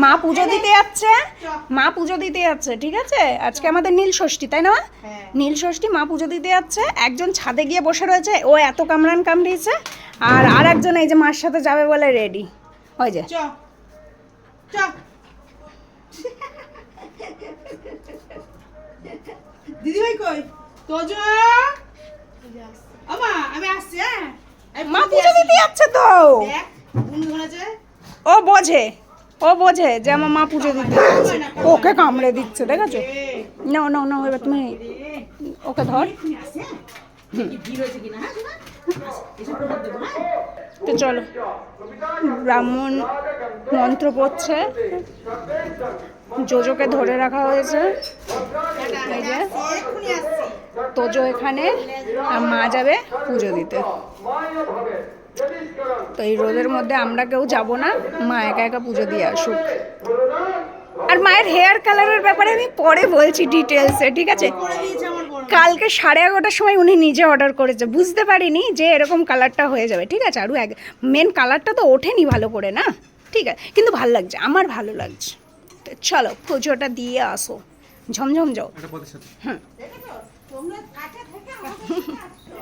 মা পুজো দিতে যাচ্ছে, মা পুজো দিতে যাচ্ছে, ঠিক আছে? আজকে আমাদের নীল ষষ্ঠী, তাই না? নীল ষষ্ঠী, মা পুজো দিতে যাচ্ছে। একজন ছাদে গিয়ে বসে রয়েছে, ও এত কামড়িয়েছে। আর একজন এই যে মার সাথে যাবে বলে রেডি। ওই যে দিদিভাই কই তোজো? আমা আমি আসছি। হ্যাঁ, মা পুজো দিতে যাচ্ছে তো। দেখ বুনু ধরেছে। ও বোঝে যে আমার মা পুজো দিতে যাচ্ছে। ওকে কামড়ে দিচ্ছে, দেখেছো? নাও নাও নাও, এবার তুমি ওকে ধর। তুমি আসছে কি ভিড় হয়েছে কিনা? হ্যাঁ শোনা এসব প্রভাব দেবো। হ্যাঁ তো চলো, ব্রাহ্মণ মন্ত্র পড়ছে, জোজোকে ধরে রাখা হয়েছে। এই যে এক্ষুনি আসছি। তোজো এখানে, আর মা যাবে পুজো দিতে। তো এই রোদের মধ্যে আমরা কেউ যাব না, মা একা একা পুজো দিয়ে আসুক। আর মায়ের হেয়ার কালারের ব্যাপারে আমি পরে বলছি ডিটেলসে, ঠিক আছে? করে দিয়েছে আমার বড়। কালকে 11:30টার সময় উনি নিজে অর্ডার করেছে, বুঝতে পারিনি যে এরকম কালারটা হয়ে যাবে, ঠিক আছে? আরও মেন কালারটা তো ওঠেনি ভালো করে না, ঠিক আছে? কিন্তু ভালো লাগছে, আমার ভালো লাগছে। তো চলো পুজোটা দিয়ে আসো, ঝমঝম যাও। হুম। তোমরা কাছে থেকে আমাদের সাথে আসছো।